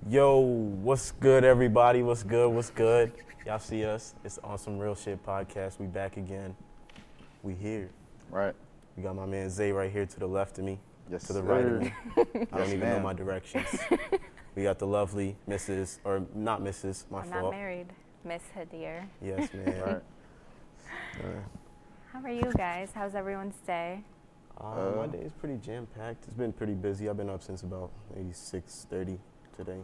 Yo, what's good, everybody? What's good? What's good? Y'all see us? It's On Some Real Shit podcast. We back again. We here. Right. We got my man Zay right here to the left of me. Yes, to the right of me. I don't even know ma'am. my directions. We got the lovely Mrs. or not Mrs. My I'm fault. not married, Miss Hadir. Yes, man. Right. How are you guys? How's everyone's day? My day is pretty jam-packed. It's been pretty busy. I've been up since about maybe 6:30 today.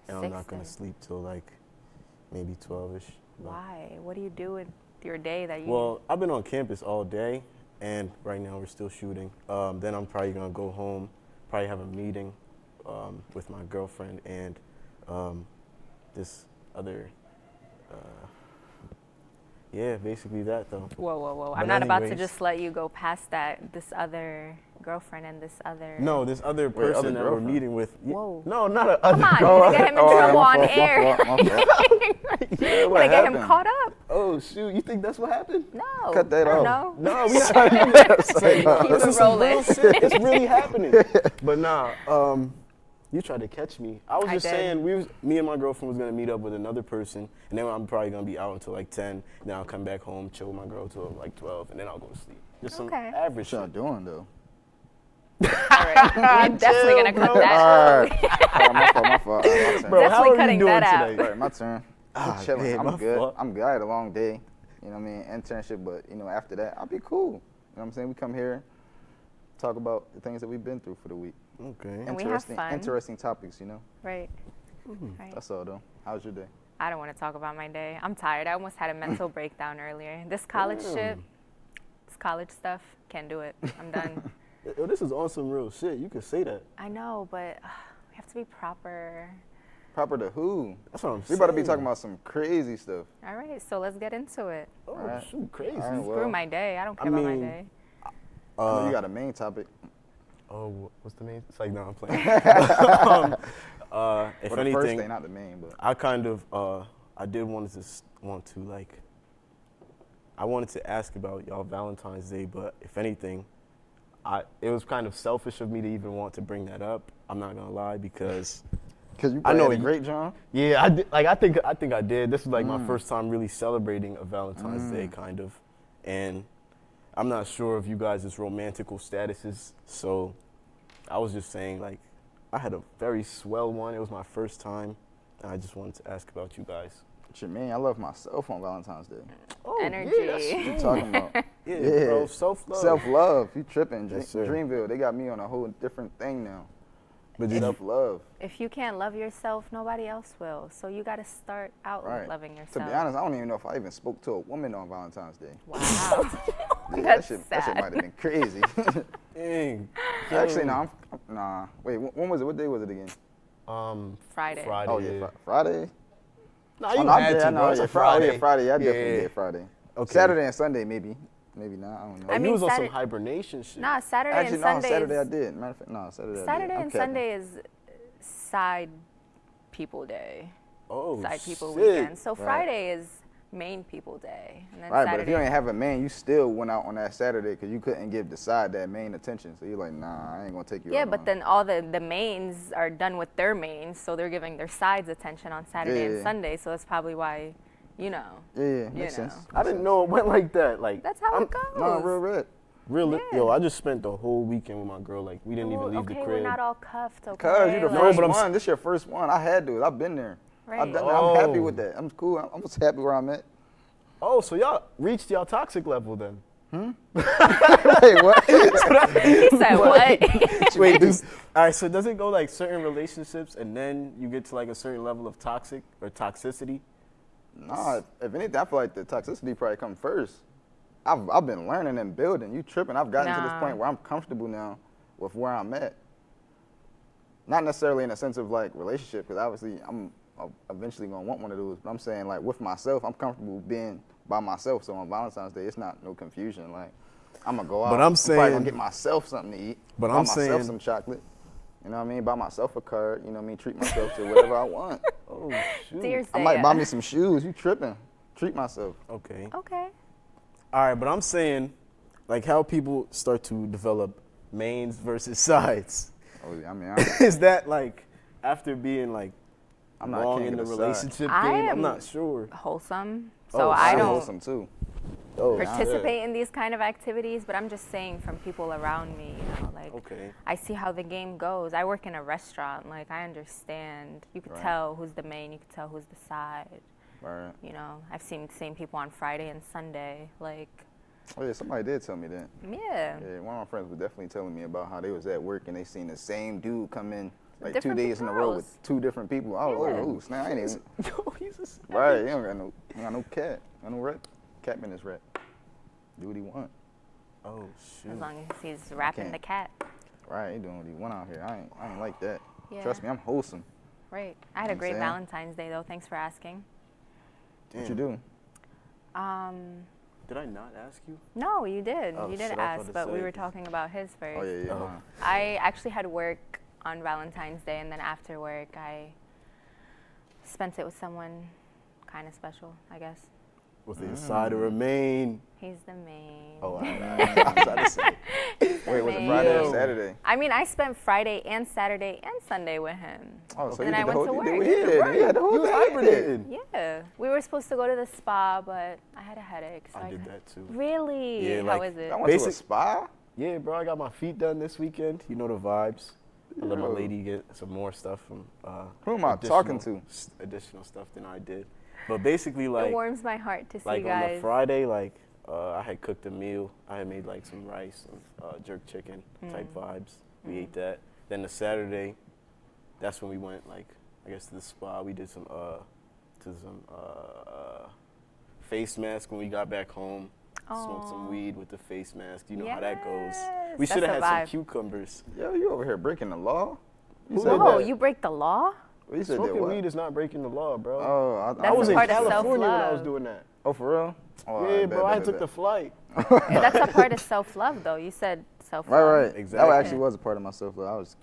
And I'm not going to 6:30? sleep till like maybe 12-ish. Why? What do you do with your day that you... Well, I've been on campus all day, and right now we're still shooting. Then I'm probably going to go home, probably have a meeting with my girlfriend and this other... yeah, basically that, though. Whoa. But I'm not about to anyways- just let you go past that. This other girlfriend and this other... No, this other person other that we're girlfriend? meting with. Whoa. No, not a Come other on, girl. you get him in trouble on air. My fault. Yeah, You gotta get him caught up. Oh, shoot. You think that's what happened? No. Cut that I don't off. know. No, we not. Keep This it is some real rolling. shit. It's really happening. But nah, you tried to catch me. I was I just did. saying, me and my girlfriend was gonna meet up with another person, and then I'm probably gonna be out until like 10. And then I'll come back home, chill with my girl till like 12, and then I'll go to sleep. Just some Okay. average What y'all shit. doing though? All right. We're definitely gonna cut that out. My fault. My turn. Bro, how Definitely are you cutting doing that out. today? Right, my turn. Ah, I'm chilling. man, my I'm good. fault. I'm good. I had a long day. You know what I mean? Internship, but you know, after that, I'll be cool. You know what I'm saying? We come here, talk about the things that we've been through for the week. Okay. And we have fun. Interesting topics, you know? Right. Right. That's all though. How's your day? I don't want to talk about my day. I'm tired. I almost had a mental breakdown earlier. This college shit, this college stuff, can't do it. I'm done. Yo, this is on some real shit. You can say that. I know, but we have to be proper. Proper to who? That's what I'm We saying. about to be talking about some crazy stuff. All right, so let's get into it. Oh, Alright. shoot, crazy. All right, Screw well, my day. I don't care I about my mean, day. I know you got a main topic. Oh, what's the name? It's like, no, I'm playing. If Well, the first anything, thing, not the main, but I kind of, I did want to I wanted to ask about y'all Valentine's Day, but if anything, it was kind of selfish of me to even want to bring that up. I'm not gonna lie, because you I know had a you- great John. yeah, I did, I think I did. This was like my first time really celebrating a Valentine's Day, kind of, and I'm not sure of you guys' romantical statuses, so I was just saying, like, I had a very swell one. It was my first time, and I just wanted to ask about you guys. What you mean? I love myself on Valentine's Day. Oh, Energy. Yeah, that's What you talking about? Yeah, Yeah. bro, self-love. Self-love. You tripping. Yes, sir. Dreamville, they got me on a whole different thing now. But you Self-love. If you can't love yourself, nobody else will. So you got to start out Right. loving To yourself. be honest, I don't even know if I even spoke to a woman on Valentine's Day. Wow. Yeah, That's that shit sad. might have been crazy. dang. Actually, no. Nah. Wait, when was it? What day was it again? Friday. Friday. Oh, yeah. Friday? Nah, Oh, you no, I had did, to, I know, bro. yeah, It's a Friday. Yeah, Friday. Yeah, I definitely Yeah. did Friday. Okay. Saturday and Sunday, maybe. Maybe not. I don't know. Oh, I you mean, was on some Saturday- hibernation shit. Nah, Saturday Actually, and no, Sunday Saturday I is... did. Matter of fact, no, Saturday I did. Saturday I'm and capping. Sunday is side people day. Oh, Side people shit. weekend. So Right. Friday is main people day. And then Right, Saturday, but if you ain't have a man, you still went out on that Saturday because you couldn't give the side that main attention. So you're like, nah, I ain't gonna take you yeah, out but on- then all the mains are done with their mains, so they're giving their sides attention on Saturday Yeah. and Sunday. So that's probably why, you know. Yeah, makes know. sense. I didn't know it went like that. Like, That's how it goes. No, real red. really, Yeah. yo, I just spent the whole weekend with my girl. Like, we didn't even Well, leave okay, the we're crib. not all cuffed, okay? Cause you the No, first but I'm one. This your first one. I had to. I've been there. Right. I'm happy Oh. with that. I'm cool. I'm just happy where I'm at. Oh, so y'all reached y'all toxic level then? Hey, what? He said what? Wait, all right. So does it go like certain relationships, and then you get to like a certain level of toxic or toxicity? Nah, if anything, I feel like the toxicity probably come first. I've been learning and building. You tripping. I've gotten to this Nah. point where I'm comfortable now with where I'm at. Not necessarily in a sense of like relationship, because obviously I'm eventually gonna want one of those. But I'm saying like with myself, I'm comfortable being by myself. So on Valentine's Day, it's not no confusion. Like I'm gonna go out. But I'm probably saying- gonna get myself something to eat. But buy I'm myself saying- some chocolate. You know what I mean? Buy myself a card. You know what I mean? Treat myself to whatever I want. Oh shoot. Dear I might Zaya. buy me some shoes. You tripping? Treat myself. Okay. Okay. All right, but I'm saying, like, how people start to develop mains versus sides. Oh, yeah, I mean, Is that like after being like I'm not wrong king in the of the side. relationship I game? I'm am not sure. wholesome, Oh, so I shit. don't wholesome too. Oh, participate in these kind of activities, but I'm just saying from people around me, like Okay. I see how the game goes. I work in a restaurant, like I understand. You could tell who's the main, you could tell who's the side. Right. I've seen the same people on Friday and Sunday, like. Oh yeah, somebody did tell me that. Yeah. Yeah, one of my friends was definitely telling me about how they was at work and they seen the same dude come in like Different 2 days in a row with girls. 2 different people. I was Yeah. like, ooh, snap, I ain't even. Yo, he's a savage. Right, he don't got no cat. Got no rep. Catman is rep. Do what he want. Oh, shoot. As long as he's rapping can't. the cat. Right, he doing what he want out here. I ain't like that. Yeah. Trust me, I'm wholesome. Right. I had a I'm great saying. Valentine's Day though. Thanks for asking. What you do? Did I not ask you? No, you did. Oh, You did shit, I was ask, about to but we say, were 'cause- talking about his first. Oh yeah. Oh. I actually had work on Valentine's Day, and then after work, I spent it with someone kind of special, I guess. Was it a side or a main? He's the main. Oh, I'm trying to say. Wait, was it Friday or Yo. Saturday? I mean, I spent Friday and Saturday and Sunday with him. Oh, so And you I did the went whole to thing. work. Yeah, the whole You was thing. hibernating. Yeah, we were supposed to go to the spa, but I had a headache. So I did couldn't- that too. Really? Yeah, How like, is it? I went to a Basic- spa. Yeah, bro, I got my feet done this weekend. You know the vibes. I let my Yo. lady get some more stuff from. Who am I talking to? Additional stuff than I did, but basically It like warms my heart to see like you on guys. the Friday, like I had cooked a meal. I had made like some rice and jerk chicken type vibes. We ate that. Then the Saturday, that's when we went like I guess to the spa. We did some face mask when we got back home. Smoked some Aw. weed with the face mask. You know how that goes. Yes, We that's should have the had vibe. some cucumbers. Yo, you over here breaking the law? You Who said did Whoa, that? you break the law? You said that Smoking what? weed is not breaking the law, bro. Oh, I That's I was a in part of California when I was self-love. doing that. Oh, for real? Oh, Yeah, bet, bro, I bet, took bet. the flight. That's a part of self-love, though. You said self-love. Right, right. Exactly. That actually was a part of myself. I was.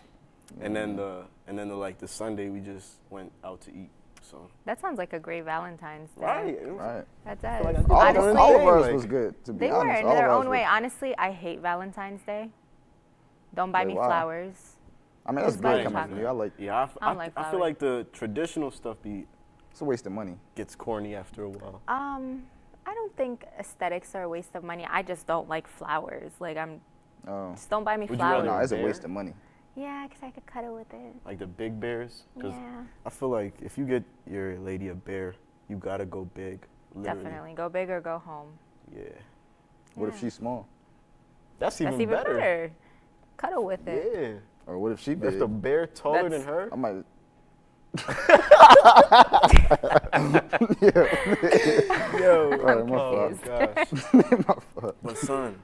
And then the Sunday we just went out to eat. So That sounds like a great Valentine's Day. right, it was- Right. That's feel it. like I did All, the of, Honestly, all of us like- was good, to be They honest. were in All of their us own were- way. Honestly, I hate Valentine's Day. Don't buy Wait, me why? flowers. I mean, that's Just buy good the coming from chocolate. you. I like. yeah. I don't like I feel flowers. like the traditional stuff It's a waste of money. gets corny after a while. I don't think aesthetics are a waste of money. I just don't like flowers. Like Oh. just don't buy me Would you flowers. rather- No, it's a Bear? waste of money. Yeah, 'cause I could cuddle with it. Like the big bears, because Yeah, I feel like if you get your lady a bear, you gotta go big. Literally. definitely. Go big or go home. Yeah. What if Yeah. she's small? That's even That's even better. better. Cuddle with it. Yeah. Or what if she If big? the bear taller That's- than her, I might. yo. Alright, my Oh fault. gosh. My fault. But son,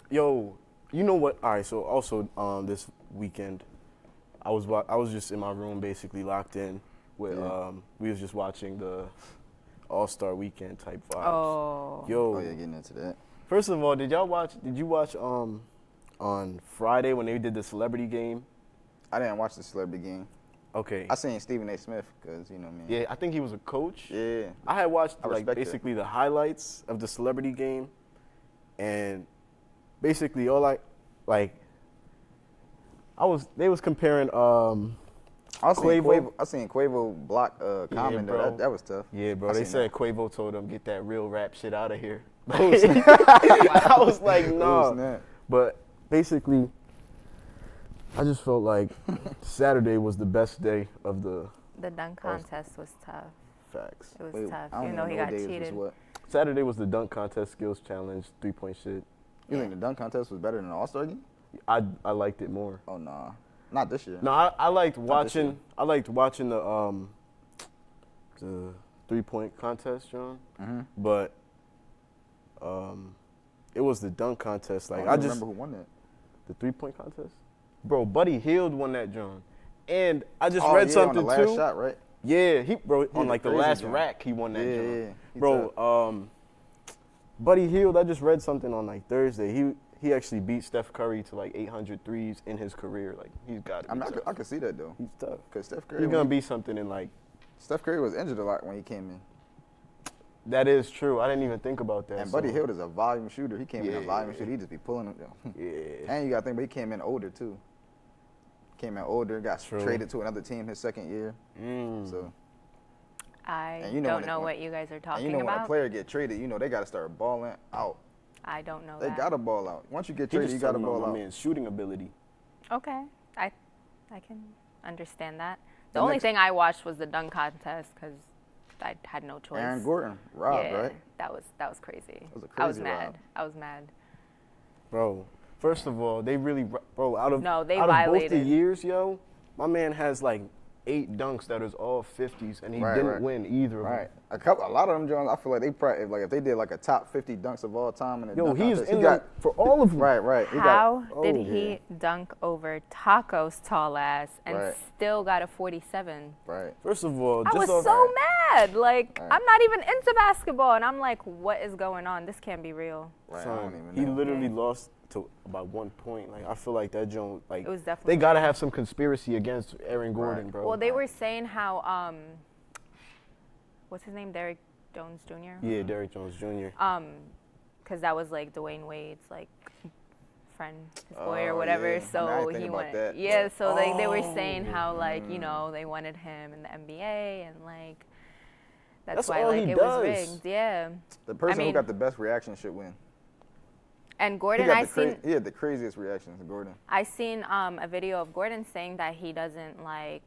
yo, you know what? All right. So also this weekend, I was just in my room basically locked in with Yeah. we was just watching the All-Star Weekend type vibes. Oh. Yo, Oh yeah, getting into that. first of all, did you watch on Friday when they did the celebrity game? I didn't watch the celebrity game. Okay. I seen Stephen A. Smith because you know me. Yeah, I think he was a coach. Yeah. I had watched I like respect that. basically the highlights of the celebrity game, and basically all they was comparing I seen Quavo. I seen Quavo block comment though. bro. That was tough. Yeah, bro. I They seen said that. Quavo told him get that real rap shit out of here. Oh, snap. I was like, Oh, no. snap. But basically, I just felt like Saturday was the best day of the The dunk contest was tough. facts. It was Wait, tough, I don't even though even he know got what days was cheated. what. Saturday was the dunk contest, skills challenge, 3-point shit. You think the dunk contest was better than the All-Star game? I liked it more. Oh nah, not this year. No, I liked this watching. year. I liked watching the 3-point contest, John. Mhm. But it was the dunk contest. Like I I don't just remember who won that. the 3-point contest, bro. Buddy Hield won that, John. And I just Oh, read yeah, something on the last too. shot, right? Yeah, he on a like the crazy last joint. rack he won that, Yeah, John. yeah, he Bro, Buddy Hield, I just read something on like Thursday. He actually beat Steph Curry to like 800 threes in his career. Like he's got to I be mean, tough. I could see that though, He's tough. because Steph Curry. He's gonna be something in like. Steph Curry was injured a lot when he came in, That is true. I didn't even think about that. and Buddy so- Hield is a volume shooter. He came in a Yeah. volume shooter. He just be pulling them. Yeah. And you got to think, but he came in older too. Came in older, got True. traded to another team his second year. Mm. So I And you know don't when it- know when- what you guys are And talking you know when a about. player get traded, you know they got to start balling out. I don't know They that. got to ball out. Once you get He traded, just you got to talking about ball my out. man's shooting ability. Okay, I can understand that. The The only next- thing I watched was the dunk contest because I had no choice. Aaron Gordon, robbed, yeah, right? that was crazy. was a I was crazy mad. rob. I was mad. Bro, first of all, they really, bro, out of No, they out of both the violated. years, yo, my man has like 8 dunks that is all 50s, and he Right, didn't right. win either of Right. them. A lot of them Jones, I feel like they probably if they did like a top 50 dunks of all time in the Yo, dunk he's contest, in he got for all of them. right. He How got, did oh, he yeah. dunk over Taco's tall ass and Right. still got a 47? Right. First of all, I just was off, so mad. Like, Right. I'm not even into basketball. And I'm like, what is going on? This can't be real. Right. I son, don't even he know. literally Yeah. lost to about 1 point. Like I feel like that joint, like It was definitely. they gotta have some conspiracy against Aaron Gordon, Right. bro. Well, they were saying how, what's his name? Derek Jones Jr.? Yeah, Derrick Jones Jr. Because that was like Dwayne Wade's like friend, his boy or Oh, whatever. yeah. I So didn't think he about went. that, Yeah. but- So they were saying how like Mm. they wanted him in the NBA and like that's That's why all like he it does. was rigged. Yeah. The person mean- who got the best reaction should win. And He, Gordon, got I the cra- seen he had the craziest reactions, Gordon. I seen a video of Gordon saying that he doesn't like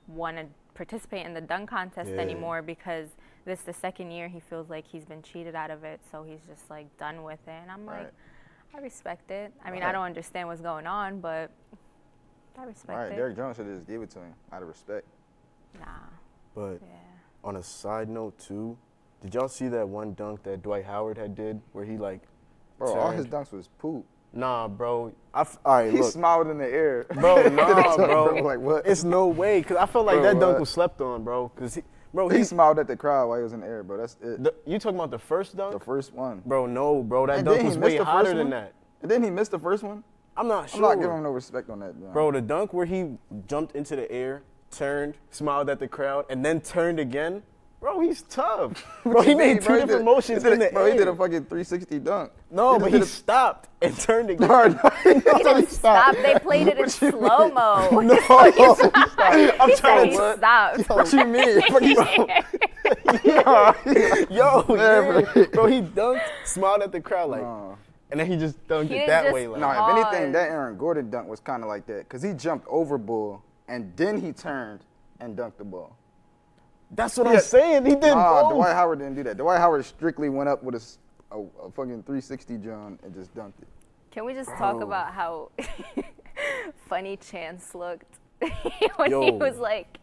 want to participate in the dunk contest Yeah. anymore because this is the second year he feels like he's been cheated out of it, so he's just like done with it. And I'm like, Right. I respect it. I mean, I Right. don't understand what's going on, but I respect Right. it. Derrick Jones should have just gave it to him out of respect. Nah, But yeah. on a side note too, did y'all see that one dunk that Dwight Howard had did where he like Bro, all turned? his dunks was poop. Nah, bro. All right, He look. smiled in the air. Bro, nah, bro. Like what? It's no way, because I felt like Bro, that dunk what? was slept on, bro. Because He he smiled at the crowd while he was in the air, bro. That's it. you talking about the first dunk? The first one. Bro, no, bro. That And dunk then he was missed way the hotter first than one? that. And then he missed the first one. I'm not I'm sure. not giving him no respect on that, John. Bro, the dunk where he jumped into the air, turned, smiled at the crowd, and then turned again. Bro, he's tough. Bro, he made two different motions in the Bro, air. he did a fucking 360 dunk. No, just but did he a- stopped and turned again. Bro, no, He didn't stop. They played it in What you mean? slow mo. No, I'm He trying said to he stopped. What you mean? Yo, Yeah, yeah. Bro, he dunked, smiled at the crowd like, No. and then he just dunked He it didn't that just- way like. No, if Pause. anything, that Aaron Gordon dunk was kind of like that because he jumped over ball and then he turned and dunked the ball. That's what Yeah. I'm saying. He did Nah, both. Dwight Howard didn't do that. Dwight Howard strictly went up with a fucking 360 John and just dunked it. Can we just talk Bro. about how funny Chance looked when he Yo. was like,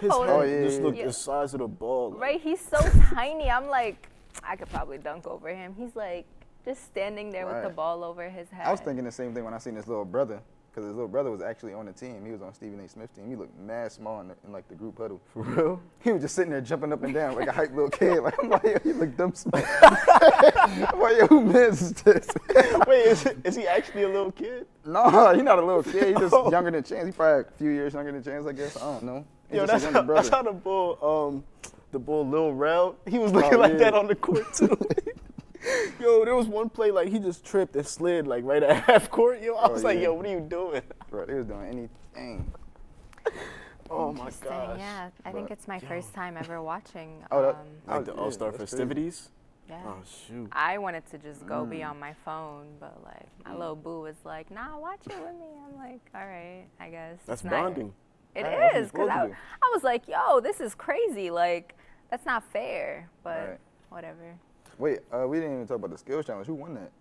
His hold head on. yeah, just yeah, looked yeah. the size of the ball. like- right? He's so tiny. I'm like, I could probably dunk over him. He's like just standing there with the Right. ball over his head. I was thinking the same thing when I seen his little brother because his little brother was actually on the team. He was on Stephen A. Smith's team. He looked mad small in like the group huddle. For real? He was just sitting there jumping up and down like a hype little kid. Like I'm like, yo, he look dumb small. I'm like, yo, who mans is this? Wait, is he actually a little kid? No, he's not a little kid. He's just No. younger than Chance. He's probably a few years younger than Chance, I guess. I don't know. He's Yo, just that's a younger how, brother. that's how the bull Lil Rel, he was looking like yeah. that on the court too. Yo, there was one play like he just tripped and slid like right at half court. Yo, I was like, yeah. yo, what are you doing? Bro, they was doing anything. Oh my Interesting, gosh. yeah. I think it's my first time ever watching. Oh, that- Like the yeah, All-Star that's crazy. festivities? yeah. Oh shoot. I wanted to just go be on my phone, but like my little boo was like, "Nah, watch it with me." I'm like, "All right, I guess." That's It's not- bonding. It Right, that's what is, because you're I supposed I was like, "Yo, this is crazy. Like, that's not fair." But Right. whatever. Wait, we didn't even talk about the skills challenge. Who won that?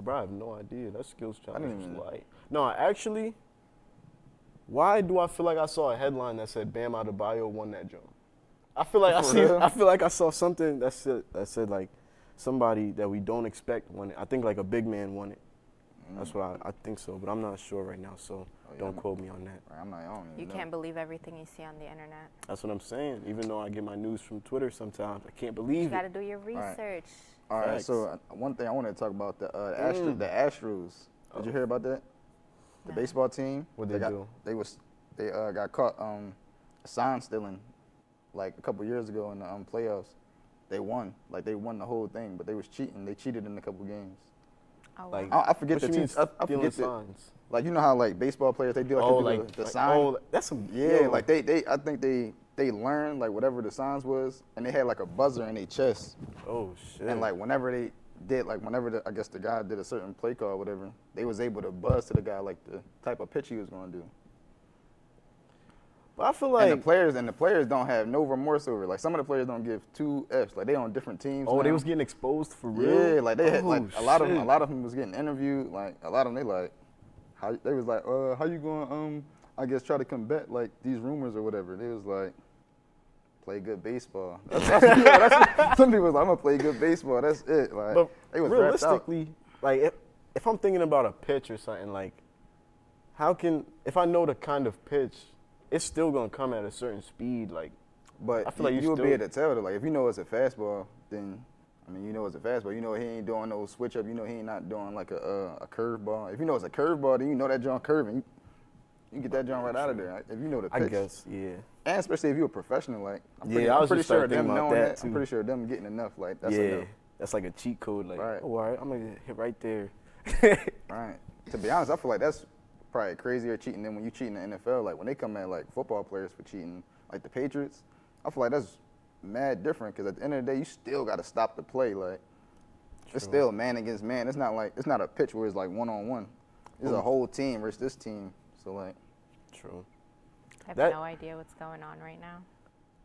Bro, I have no idea. That skills challenge didn't was even- light. No, actually, why do I feel like I saw a headline that said Bam Adebayo won that joint? I feel like For real? I feel like I saw something that said like somebody that we don't expect won it. I think like a big man won it. That's what I think so, but I'm not sure right now, so yeah, don't I'm- quote me on that. Right, I'm not. I don't even You know. can't believe everything you see on the internet. That's what I'm saying. Even though I get my news from Twitter sometimes, I can't You believe got to it. do your research. All right, Facts. so one thing I wanted to talk about the Astros. Did you hear about that? The No. baseball team. What'd they got, do? They got caught sign stealing like a couple years ago in the playoffs. They won. Like they won the whole thing, but they was cheating. They cheated in a couple games. Oh, Like, wow. I forget what the you mean teams. I stealing forget the, signs? like you know how like baseball players they do like, Oh, they do like the sign. oh, that's some Yeah, like they I think they they learned like whatever the signs was, and they had like a buzzer in their chest. Oh shit. And like whenever they did, like whenever I guess the guy did a certain play call or whatever, they was able to buzz to the guy like the type of pitch he was gonna do. But I feel like And the players don't have no remorse over it. Like some of the players don't give 2 Fs. Like they on different teams. oh, now. they was getting exposed for real. Yeah, like they had like a lot of shit. them was getting interviewed. Like a lot of them they like, they was like, how you going I guess try to combat like these rumors or whatever. They was like, play good baseball. That's some people was like, I'm gonna play good baseball. That's it. Like But they was wrapped out. realistically, like if I'm thinking about a pitch or something, like if I know the kind of pitch, it's still gonna come at a certain speed. Like, But I feel like you would still, be able to tell that, like, if you know it's a fastball, then, I mean, you know it's a fastball. You know he ain't doing no switch up. You know he ain't not doing like a curveball. If you know it's a curveball, then you know that joint curving. You get that joint right out of there. If you know the pitch. I guess, yeah. And especially if you're a professional, like, I I'm was pretty just sure thinking them about knowing that, that, I'm too. pretty sure them getting enough, like, that's Yeah, enough. that's like a cheat code. Like, Right. oh, all right, I'm gonna hit right there. Right. To be honest, I feel like that's probably crazier cheating than when you cheat in the NFL. Like, when they come at, like, football players for cheating, like the Patriots, I feel like that's mad different because at the end of the day, you still got to stop the play. Like, it's True. still man against man. It's not a pitch where it's like one-on-one. It's a whole team versus this team. So, like, True. I have That- no idea what's going on right now.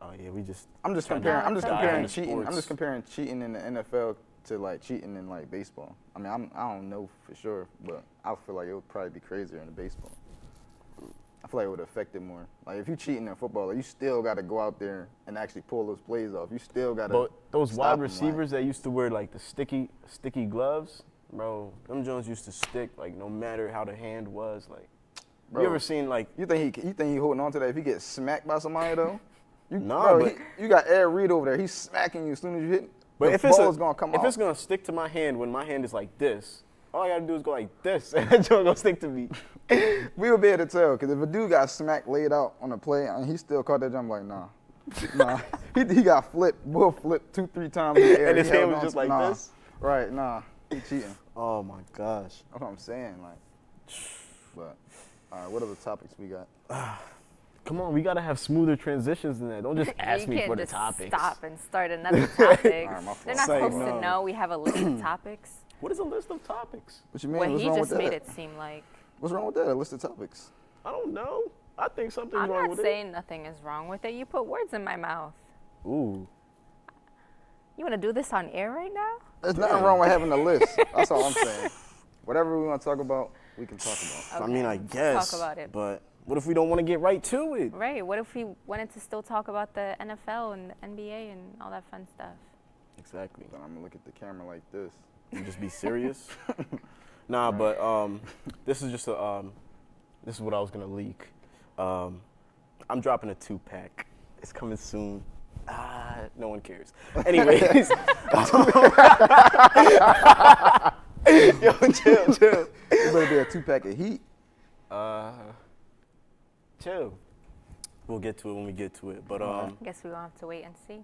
Oh yeah, we just. I'm just trying to comparing. I'm just dive comparing into cheating. I'm sports. just comparing cheating in the NFL to like cheating in like baseball. I mean, I don't know for sure, but I feel like it would probably be crazier in the baseball. I feel like it would affect it more. Like if you cheating in football, like, you still got to go out there and actually pull those plays off. You still got to. But those stop wide 'em, receivers that used to wear like the sticky gloves, bro, them Jones used to stick like no matter how the hand was. Like, Bro, you ever seen like? You think he holding on to that if he gets smacked by somebody though? Nah, but you got Ed Reed over there. He's smacking you as soon as you hit. but the if it's ball is gonna come if out. it's gonna stick to my hand when my hand is like this, all I gotta do is go like this, and that Jones gonna stick to me. We would be able to tell, because if a dude got smacked laid out on a play and he still caught that jump, like, nah. He got flipped, bull flipped 2-3 times in the air. And his He held hand was on just to- like nah. this? Right, nah. He cheating. Oh my gosh. That's what I'm saying, like. But, all right, what other topics we got? Come on, we gotta have smoother transitions than that. Don't just ask you me can't for the just topics. stop and start another topic. All right, my fault. They're not Say supposed no. to know we have a list of topics. What is a list of topics? What you mean? What What's he wrong just with made that? it seem like. What's wrong with that? A list of topics. I don't know. I think something's I'm wrong not with saying nothing is wrong with it. You put words in my mouth. it. Ooh. You want to do this on air right now? There's nothing wrong with having a list. That's all I'm saying. Whatever we want to talk about, we can talk about. I mean, I Okay, guess. talk about it. But what if we don't want to get right to it? Right. What if we wanted to still talk about the NFL and the NBA and all that fun stuff? Exactly. Then I'm going to look at the camera like this. You just be serious. Nah, but this is just this is what I was gonna leak. I'm dropping a 2-pack. It's coming soon. No one cares. Anyways, yo, chill. It better be a 2-pack of heat. Chill. We'll get to it when we get to it. But I guess we're going to have to wait and see.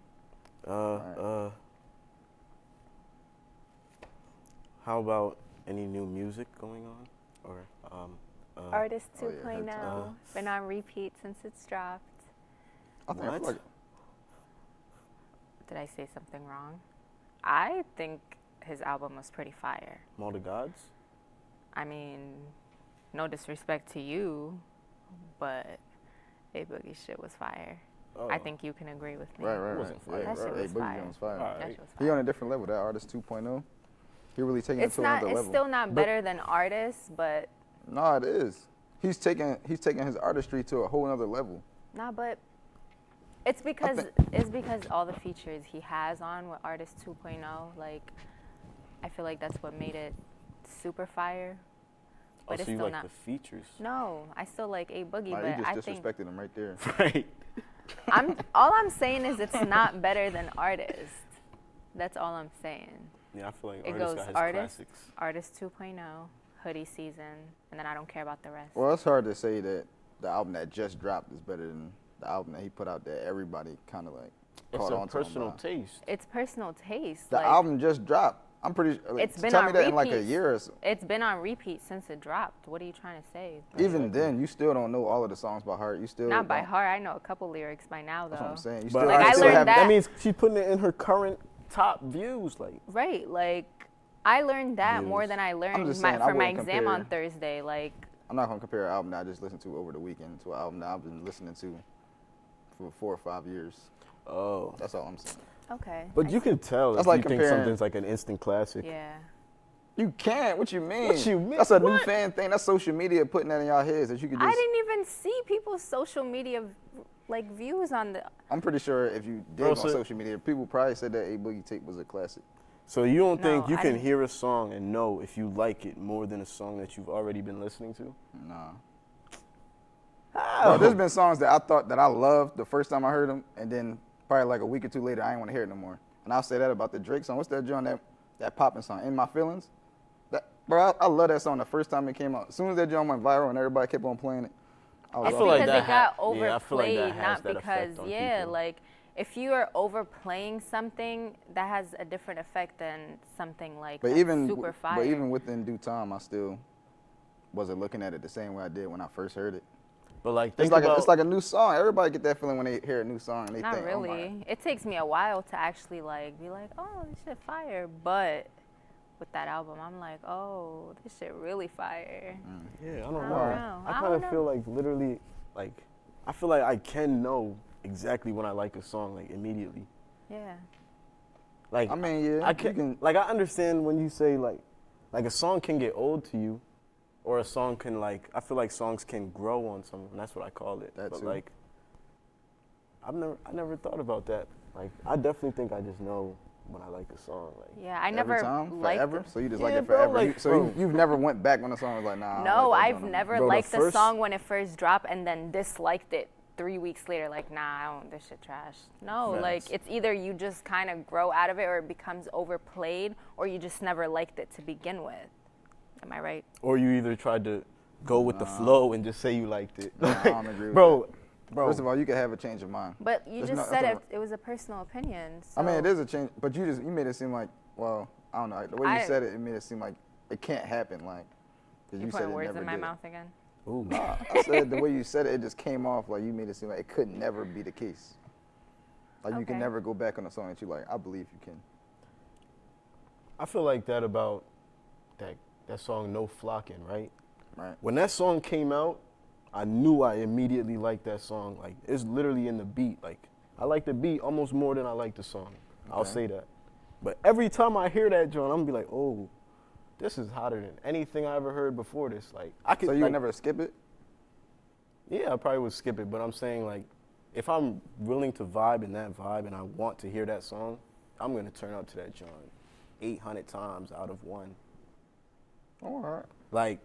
how about any new music going on, or Artist oh, yeah, 2.0, been on repeat since it's dropped. I feel like Did I say something wrong? I think his album was pretty fire. Mall the Gods? I mean, no disrespect to you, but A Boogie shit was fire. Oh. I think you can agree with me. Right. wasn't fire. Yeah, That shit right. was Boogie fire. Jones fire. Alright. That shit was He fire. on a different level. That Artist 2.0. He really taking it It's to not. another It's level. still not better than artists, but No, it is. He's taking his artistry to a whole other level. nah. But it's because all the features he has on with Artist 2.0. Like, I feel like that's what made it super fire. But Oh, it's so you still like not. the features? No, I still like A Boogie, Like, but you I just think disrespected him right there. Right. all I'm saying is it's not better than Artist. That's all I'm saying. Yeah, I feel like It Artist goes got his Artist, classics. Artist 2.0, Hoodie Season, and then I don't care about the rest. Well, it's hard to say that the album that just dropped is better than the album that he put out that everybody kind of like It's caught a on to him personal by. taste. It's personal taste. The like, album just dropped. I'm pretty. Like, It's been tell on me that in like a repeats. year or so. It's been on repeat since it dropped. What are you trying to say? Even then, you still don't know all of the songs by heart. You still Not by don't- heart. I know a couple lyrics by now, though. That's what I'm saying. You But still, Like, you I still learned have that- That means she's putting it in her current top views. Like, Right, like I learned that Views. more than I learned just saying, I for my wouldn't exam on compare- Thursday. Like, I'm not gonna compare an album that I just listened to over the weekend to an album that I've been listening to for 4 or 5 years. oh. That's all I'm saying. okay. But you can tell That's if like you think comparing- something's like an instant classic. Yeah. You can't. What you mean? What you mean? That's a new What? fan thing. That's social media putting that in y'all heads that you could just. I didn't even see people's social media like views on the. I'm pretty sure if you did Bro, on so- social media, people probably said that A Boogie tape was a classic. So you don't think No, you I can didn't- hear a song and know if you like it more than a song that you've already been listening to? Nah. How? Bro, there's been songs that I thought that I loved the first time I heard them, and then probably like a week or two later, I ain't want to hear it no more. And I'll say that about the Drake song. What's that joint, that popping song, In My Feelings? Bro, I love that song the first time it came out. As soon as that joint went viral and everybody kept on playing it, I was It's feel like because that it got ha- yeah, I feel like that overplayed, has not that because effect on people. like if you are overplaying something, that has a different effect than something like But that's even super fire. but even within due time, I still wasn't looking at it the same way I did when I first heard it. But like, It's think like about, it's like a new song. Everybody get that feeling when they hear a new song and they Not think, really. oh my. It takes me a while to actually like be like, oh, this shit fire. But with that album, I'm like, oh, this shit really fire. yeah, I don't I know. don't know. I I kind don't of feel like literally, like, I feel like I can know exactly when I like a song, like immediately. Yeah. Like, I mean, yeah, I you can, like, I understand when you say like a song can get old to you, or a song can like, I feel like songs can grow on someone. That's what I call it. That but too. like, I never thought about that. Like, I definitely think I just know when I like a song. Like, Yeah, I Every never time, liked forever. it. So you just Yeah, like it bro, forever. like, So bro. you've never went back when the song was like, nah. I No, don't like that I've joint no more. never Bro, the liked the first- song when it first dropped and then disliked it 3 weeks later. Like, nah, I don't, this shit trash. No, Facts. like, it's either you just kind of grow out of it or it becomes overplayed or you just never liked it to begin with. Am I right? or you either tried to go with the flow and just say you liked it. Nah, I don't agree with bro, that. bro. First of all, you can have a change of mind. But you There's just no- said that's it was a personal opinion. So I mean, it is a change, but you made it seem like, well, I don't know. The way you I- said it, it made it seem like it can't happen. Like, 'cause You said putting it words never in my did. mouth again? Ooh. Nah, I said the way you said it, it just came off like you made it seem like it could never be the case. Like you can Okay. never go back on a song that you like. I believe you can. I feel like that about that song No Flocking, right? Right. When that song came out, I knew I immediately liked that song. Like, it's literally in the beat. Like, I like the beat almost more than I like the song. I'll Okay. say that. But every time I hear that joint, I'm gonna be like, oh, this is hotter than anything I ever heard before this. Like, I could So you like, would never skip it? Yeah, I probably would skip it, but I'm saying like, if I'm willing to vibe in that vibe and I want to hear that song, I'm gonna turn up to that joint 800 times out of 1. Oh, all right. Like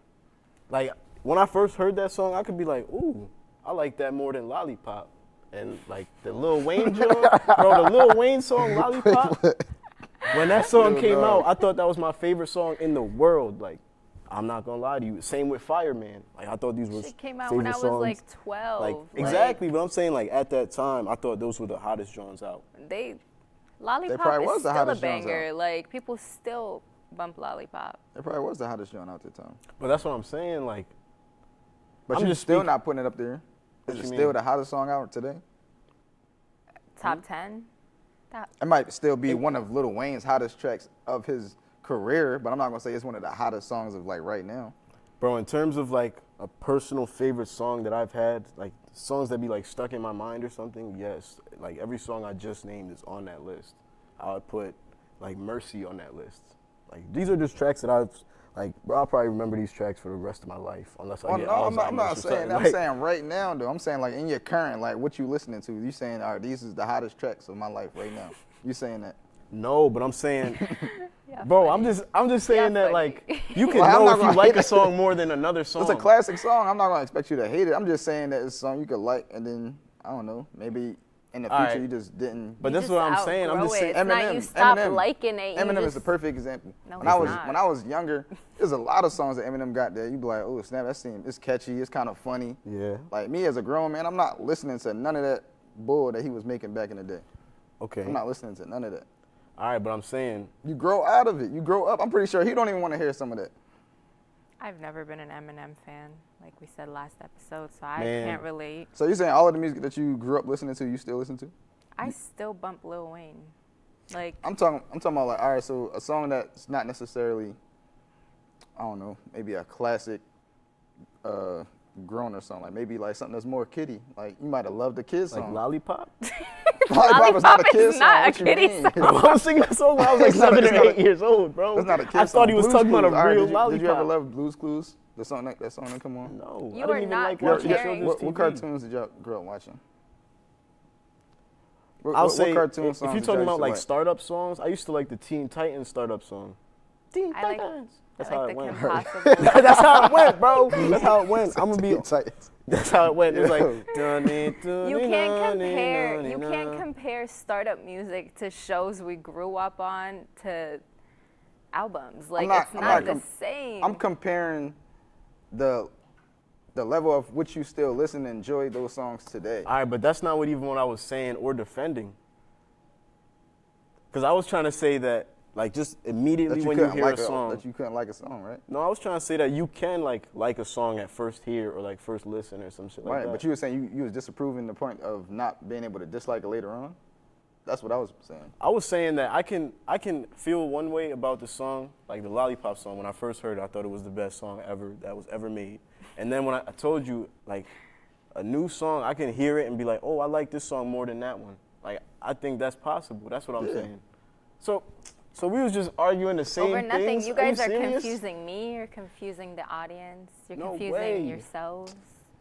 when I first heard that song, I could be like, ooh, I like that more than Lollipop. And like the Lil Wayne joint, bro, the Lil Wayne song Lollipop, when that song Yo, came dog. out, I thought that was my favorite song in the world. Like, I'm not gonna lie to you. Same with Fireman. Like, I thought these was It came out when I was favorite like songs. 12. Like, exactly, but I'm saying like at that time, I thought those were the hottest joints out. Lollipop probably is was the still a hottest joints out. banger. Like, people still bump Lollipop. It probably was the hottest joint out the time. But that's what I'm saying. Like, But I'm you're just still speaking- not putting it up there. What Is it you still mean? the hottest song out today? Top 10? It might still be one of Lil Wayne's hottest tracks of his career, but I'm not gonna say it's one of the hottest songs of like right now. bro, in terms of like a personal favorite song that I've had, like songs that be like stuck in my mind or something, yes. Like every song I just named is on that list. I would put like Mercy on that list. Like these are just tracks that I've like, bro, I'll probably remember these tracks for the rest of my life unless I Oh, get no, I'm Alzheimer's not or saying something. that. I'm Like, saying right now though. I'm saying like in your current, like what you listening to. You saying, all right, these is the hottest tracks of my life right now. You saying that? no, but I'm saying, Yeah, bro, funny. I'm just saying Yeah, that funny. like you can Well, I'm know not if you gonna like hate a it. song more than another song. It's a classic song. I'm not gonna expect you to hate it. I'm just saying that it's a song you could like, and then I don't know, maybe in the All future right. you just didn't. But You that's just what I'm saying. I'm outgrow just it. saying. It's not you stop liking it. You Eminem is just, a perfect example. No, when he's I was not. when I was younger, there's a lot of songs that Eminem got that you'd be like, oh snap, it's catchy, it's kind of funny. Yeah. Like me as a grown man, I'm not listening to none of that bull that he was making back in the day. Okay. I'm not listening to none of that. All right, but I'm saying You grow out of it. You grow up. I'm pretty sure he don't even want to hear some of that. I've never been an Eminem fan, like we said last episode, so I Man. can't relate. So you're saying all of the music that you grew up listening to, you still listen to? I still bump Lil Wayne. Like, I'm talking about like, all right, so a song that's not necessarily, I don't know, maybe a classic grown or something. Like maybe like something that's more kiddie. Like you might have loved the kids like song. Lollipop. Lollipop is not a Lollipop kid's is song. not a What you kiddie mean? song. Bro, I was singing that song when I was like It's not a- 7 it's or not 8 years old, bro. That's not a kid's I thought he was song. talking Blues about a Clues. All right, real did lollipop. you ever love Blues Clues? The song that come on. No, You I are didn't even not like watching comparing- children's What TV. cartoons did y'all grow up watching? I'll say, cartoon if songs you're did talking y'all about like used to startup songs, I used to like the Teen Titans startup song. Teen I like- Titans. That's I how like it the went. Kim Possible. That's how it went, bro. That's how it went. I'm gonna be. Teen Titans. That's how it went. It was like. You can't compare startup music to shows we grew up on to albums. Like it's not the same. I'm comparing the level of which you still listen and enjoy those songs today. All right, but that's not what I was saying or defending. Because I was trying to say that, like, just immediately when you hear a song. That you couldn't like a song, right? No, I was trying to say that you can like a song at first hear or like first listen or some shit like Right, that. but you were saying you was disapproving the point of not being able to dislike it later on. That's what I was saying. I was saying that I can feel one way about the song, like the Lollipop song. When I first heard it, I thought it was the best song ever that was ever made. And then when I told you, like, a new song, I can hear it and be like, oh, I like this song more than that one. Like, I think that's possible. That's what I'm saying. So we was just arguing the same over nothing. things. You guys are serious? confusing me. You're confusing the audience. You're No confusing way. yourselves.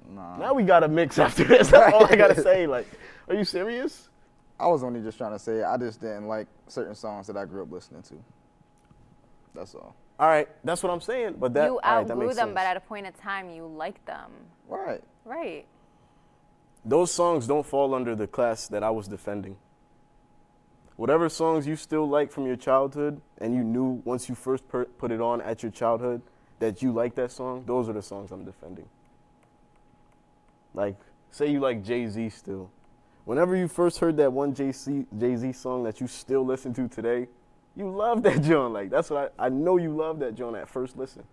Nah. Now we got to mix after this. That's all I got to say. Like, are you serious? I was only just trying to say I just didn't like certain songs that I grew up listening to. That's all. All right, that's what I'm saying. But that You all right, that outgrew makes them, sense. but at a point in time, you liked them. Right. Right. Those songs don't fall under the class that I was defending. Whatever songs you still like from your childhood and you knew once you first put it on at your childhood that you like that song, those are the songs I'm defending. Like, say you like Jay-Z still. Whenever you first heard that one Jay-Z song that you still listen to today, you love that joint. Like, that's what I know you love that joint at first listen.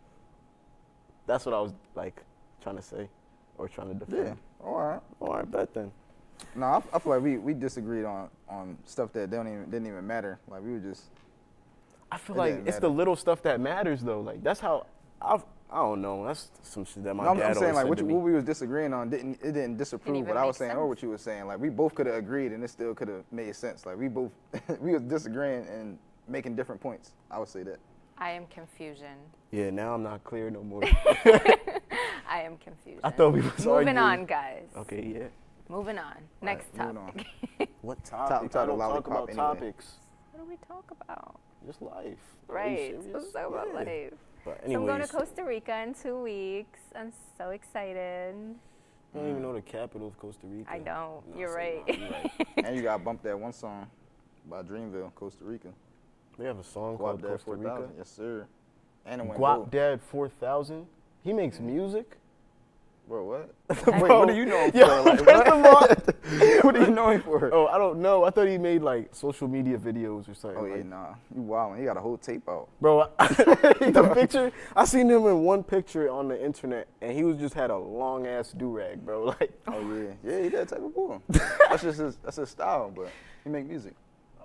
That's what I was, like, trying to say or trying to defend. Yeah. All right. Bet then. No, I feel like we disagreed on stuff that didn't even matter. Like we were just. I feel It like didn't it's matter. the little stuff that matters, though. Like, that's how I don't know. That's some shit that my No, dad I'm saying always like said what to me. we was disagreeing on didn't disapprove even what I was make saying or sense. what you were saying. Like we both could have agreed and it still could have made sense. Like we both we was disagreeing and making different points. I would say that. I am confusion. Yeah, now I'm not clear no more. I am confusion. I thought we was Moving arguing. on, guys. Okay, yeah. Moving on. Next moving topic. What topics? I title don't talk Lollipop about anyway. topics. What do we talk about? Just life. Are you Right. serious? Let's talk about Yeah. life. But So I'm going to anyways, Costa Rica in 2 weeks. I'm so excited. I don't even know the capital of Costa Rica. I don't. No, You're so right. no, you're right. And you got bumped that one song by Dreamville, Costa Rica. They have a song Guap called Dad Costa 4000. Rica. Yes, sir. And it went Guap gold. Dad 4000. He makes music. Bro, what? Bro, Wait, what do you know him yo, for? Like, first of what? What do you know him for? Oh, I don't know. I thought he made like social media videos or something. Oh yeah, like, nah. You wildin'. He got a whole tape out. Bro, the picture, I seen him in one picture on the internet, and he was just had a long ass do-rag, bro. Like, Oh yeah, he that type of boy. That's his style, but he make music.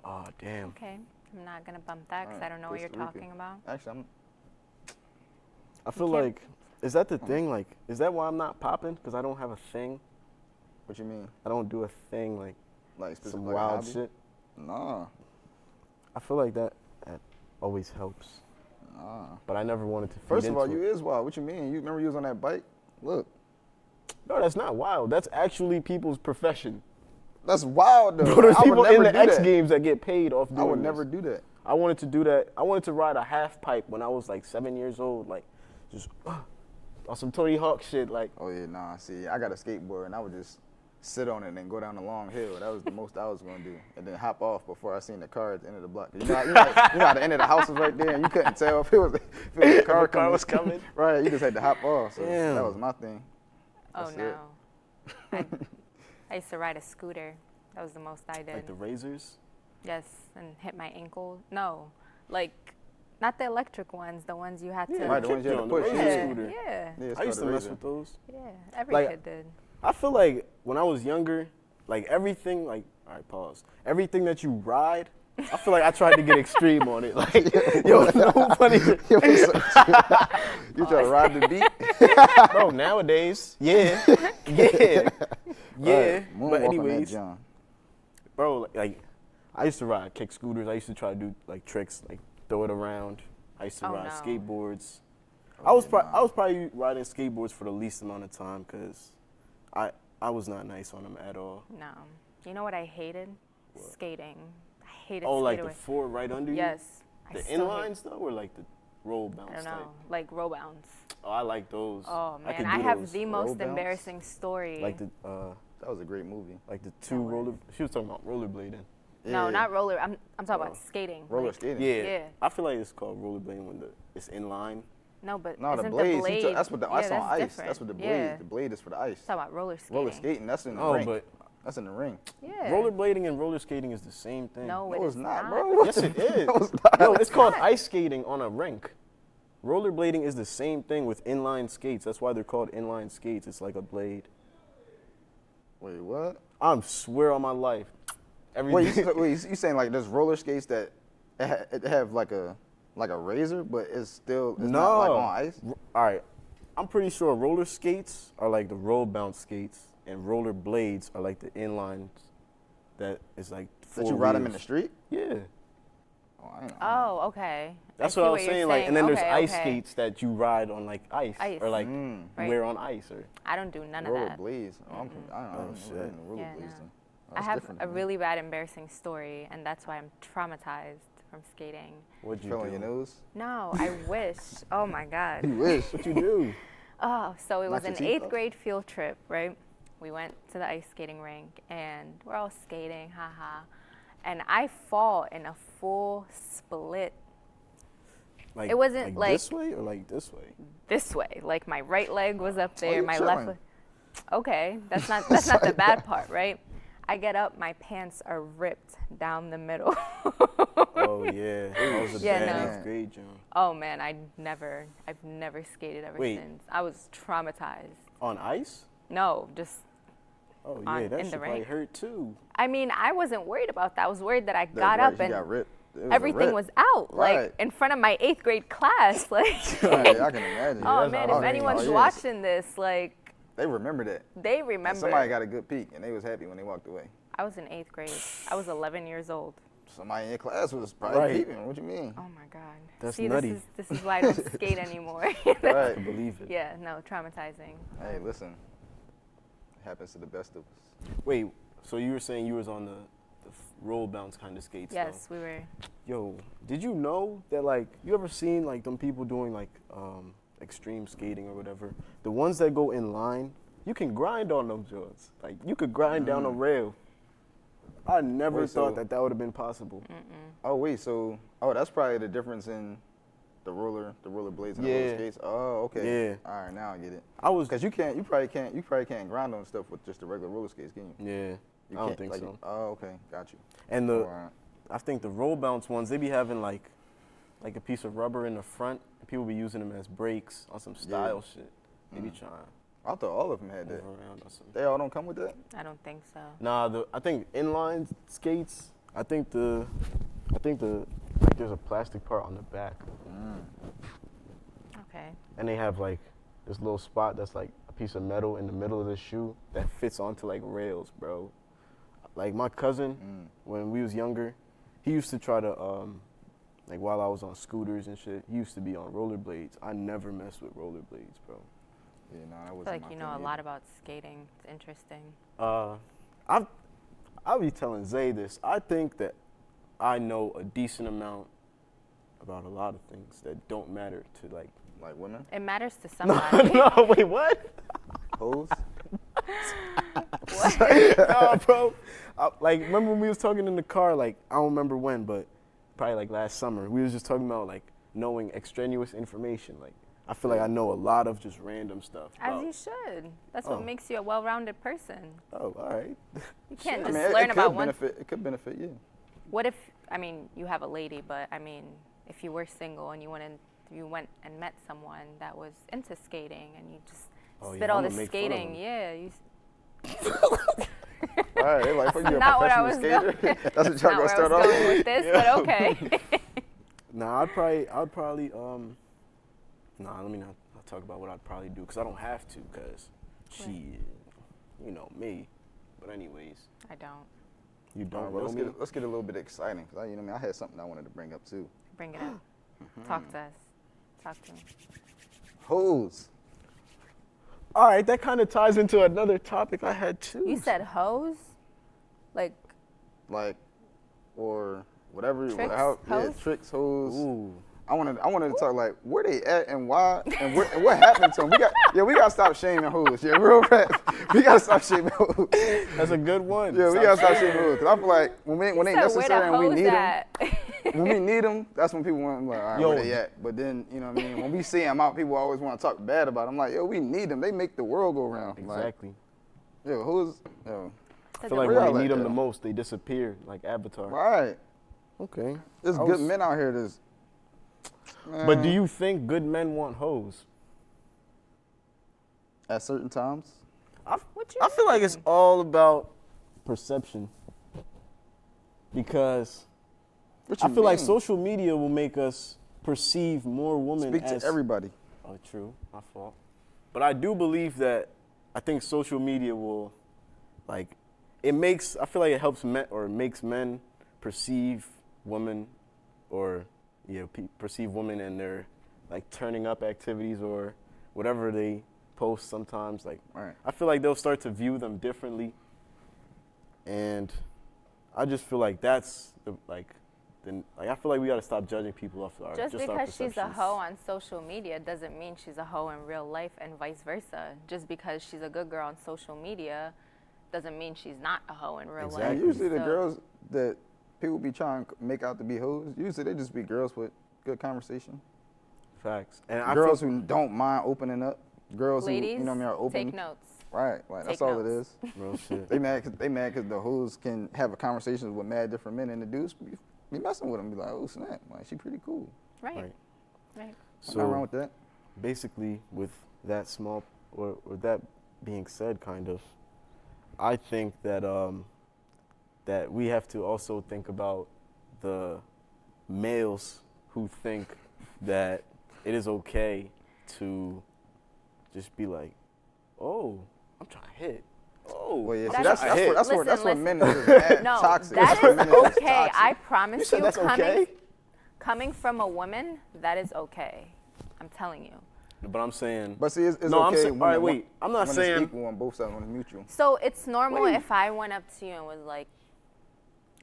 oh damn. Okay. I'm not going to bump that because I don't know what you're Costa Rica. talking about. Actually, I feel can't- like, is that the thing? Like, is that why I'm not popping? Because I don't have a thing. what you mean? I don't do a thing like Like specific, some like a wild hobby? shit. Nah, I feel like that always helps. nah. But I never wanted to feed First of all, into you it. is wild. What you mean? You remember you was on that bike? Look, No, that's not wild. That's actually people's profession. that's wild though. Bro, there's I would people in never the do X that. Games that get paid off doing I would this. never do that. I wanted to do that. I wanted to ride a half pipe when I was like 7 years old, like just on some Tony Hawk shit. Like, Oh yeah, nah. See, I got a skateboard and I would just sit on it and then go down the long hill. That was the most I was gonna do, and then hop off before I seen the car at the end of the block. You know how the end of the house was right there, and you couldn't tell if it was a car, The car was coming. Right, you just had to hop off. So Damn. that was my thing. Oh, That's no. it. I used to ride a scooter. That was the most I did. like the razors. Yes, and hit my ankle. No, like not the electric ones. The ones you had to. Right, the ones you had to push. Razor Yeah, scooter. yeah, Yeah, it's I used to called a mess razor. with those. yeah. Every Like, kid did. I feel like when I was younger, like everything, like, all right, pause. Everything that you ride, I feel like I tried to get extreme on it. Like, yo, it's no funny. You try to ride the beat? Bro, nowadays, yeah. Right, But moonwalk on that anyways, John. bro, like, I used to ride kick scooters. I used to try to do like tricks, like throw it around. I used to Oh, ride no. skateboards. Oh, I was probably riding skateboards for the least amount of time because I was not nice on them at all. No. You know what I hated? Skating. I hated Oh, like the skating. four right under you? Yes. I The still inlines though, or like the roll bounce I don't type? know. Like roll bounce. Oh, I like those. Oh I could man, I do have those. the Roll most bounce? embarrassing story. Like the That was a great movie. two was. roller. She was talking about rollerblading. No, Yeah. not roller. I'm talking Oh. about skating. Roller like, skating. Yeah. Yeah. I feel like it's called rollerblading when it's inline. No, but No, the isn't blades. the blade? That's what the yeah, that's on that's ice. different. That's what the blade. Yeah. The blade is for the ice. Talking about roller skating. Roller skating. That's in the Oh, ring. but That's in the ring. Yeah. rollerblading and roller skating is the same thing. No, No, it it's is not, bro. Yes, it is. No, it's not. No, it's called not. ice skating on a rink. Rollerblading is the same thing with inline skates. That's why they're called inline skates. It's like a blade. Wait, what? I swear on my life. Wait, you saying like there's roller skates that it have like a razor, but it's not like on ice? All right. I'm pretty sure roller skates are like the roll bounce skates, and roller blades are like the inlines that is like That four you ride them in the wheels. street? Yeah. Oh, I ain't know. Oh, okay. That's I what see I was you're saying. Like, and then Okay, there's ice okay. skates that you ride on like ice, Ice. or like Right. wear on ice, or I don't do none of roller that. blades. Oh, I don't know. Oh, shit. Roller Yeah, blades. no. then. Oh, I that's have different a than really bad embarrassing story, and that's why I'm traumatized from skating. what'd you fell on do? your nose. No, I wish. Oh my God. You wish. What you do? Oh, so it was Knock an your teeth 8th out? grade field trip, right? We went to the ice skating rink, and we're all skating, haha. And I fall in a full split Like, It wasn't like- this way or like this way. this way. Like my right leg was up there, you're my chilling. left leg. Okay, that's not the bad part, right? I get up, my pants are ripped down the middle. Oh yeah, that was a Yeah, bad no. 8th grade, John. Oh man, I've never skated ever Wait. since. I was traumatized. On ice? No, just Oh On- yeah, that in should the probably rink. hurt too. I mean, I wasn't worried about that. I was worried that I That's got right, up you and got ripped. It was a everything rip. was out, like Right. in front of my 8th grade class. Like, Right, I can imagine. oh that's man, how if I anyone's yes. watching this, like, They remember that. they And remember. somebody got a good peek, and they was happy when they walked away. I was in 8th grade. I was 11 years old. Somebody in your class was probably Right. peeping. What you mean? Oh my God. That's See, nutty. This is why I don't skate anymore. I Right. can believe it. Yeah, no, traumatizing. Hey, listen. It happens to the best of us. Wait, so you were saying you was on the roll bounce kind of skates? Yes, we were. Though. Yo, did you know that like you ever seen like them people doing like extreme skating or whatever? The ones that go in line, you can grind on them joints. Like you could grind down a rail. I never Wait, thought so- that would have been possible. Oh wait, so that's probably the difference in the roller blades and the roller Yeah. skates. Oh, okay. Yeah. All right, now I get it. I was Cause you probably can't grind on stuff with just the regular roller skates, can you? yeah. You I don't can't, think like, so. Oh, okay, got you. And the Alright. I think the roll bounce ones, they be having like a piece of rubber in the front, and people be using them as brakes on some style shit. They be trying I thought all of them had to that. move around or something. They all don't come with that. I don't think so. Nah, I think inline skates. I think like there's a plastic part on the back, Okay. and they have like this little spot that's like a piece of metal in the middle of the shoe that fits onto like rails, bro. Like my cousin, when we was younger, he used to try to like while I was on scooters and shit, he used to be on rollerblades. I never messed with rollerblades, bro. Yeah, no, that I wasn't feel like my you know thing a either. lot about skating. It's interesting. I'll be telling Zay this. I think that I know a decent amount about a lot of things that don't matter to like. Like women, It matters to somebody. No, wait, what? hoes. No, bro. Like, remember when we was talking in the car? Like, I don't remember when, but probably like last summer. We was just talking about like knowing extraneous information. Like, I feel like I know a lot of just random stuff. As about- you should. That's Oh. what makes you a well-rounded person. Oh, all right. You can't I just mean, learn it about could one. benefit. It could benefit you. What if, I mean, you have a lady, but I mean, if you were single and you went and met someone that was into skating and you just spit all this skating, yeah, you. All right, they like, That's you're not a what I professional was skater. going. That's what y'all gonna start off going with this, but okay. Nah, I'd probably nah, let me not talk about what I'd probably do, because I don't have to, because you know me. But anyways. I don't. You don't well, know me? let's get a little bit exciting, because you know what I mean, I had something I wanted to bring up too. Bring it up. Talk to us. Talk to me. Hoes. All right, that kind of ties into another topic I had too. You said hoes? Like, or whatever. Tricks? Yeah, Hoes? tricks, hoes. Ooh. I wanted to talk like where they at and why and what happened to them. We gotta stop shaming hoes. Yeah, real rap. We gotta stop shaming hoes. That's a good one. Yeah, we gotta stop shaming hoes. Cause I feel like when they necessary and we need them, when we need them, that's when people want like, all right, where they at? But then you know what I mean. When we see them out, people always want to talk bad about them. Like, yo, we need them. They make the world go round. Exactly. Like, yo, who's yo? I feel like when they need them the most, they disappear like Avatar. Right. Okay. There's good men out here that's. But do you think good men want hoes? At certain times? I feel like it's all about perception. Because I feel like social media will make us perceive more women Speak as... to everybody. Oh, true. My fault. But I do believe that I think social media will, like, I feel like it helps men or makes men perceive women or... perceive women and their like turning up activities or whatever they post sometimes. Like, right. I feel like they'll start to view them differently, and I just feel like that's I feel like we gotta stop judging people off our just our because she's a perceptions. hoe on social media doesn't mean she's a hoe in real life, and vice versa. Just because she's a good girl on social media doesn't mean she's not a hoe in real life. And usually the girls that people be trying to make out to be hoes, usually they just be girls with good conversation. Facts. And girls who don't mind opening up. Girls ladies, who, you know what I mean, are open. take notes. Right, like Take that's all notes. it is. Real shit. They mad cause the hoes can have a conversation with mad different men, and the dudes be messing with them. Be like, oh snap, like she pretty cool. Right. So nothing wrong with that. basically, with that small or that being said, kind of, I think that that we have to also think about the males who think that it is okay to just be like, oh, I'm trying to hit. Oh, Well, yeah, That's see, that's where listen. men is mad No, toxic. that That's where is men is okay. toxic. I promise You said that's okay? coming from a woman, that is okay. I'm telling you. But I'm saying. But see, it's No, I'm okay. saying- all right, wait. I'm not when saying- it's equal on both sides, when it's mutual. So it's normal if I went up to you and was like,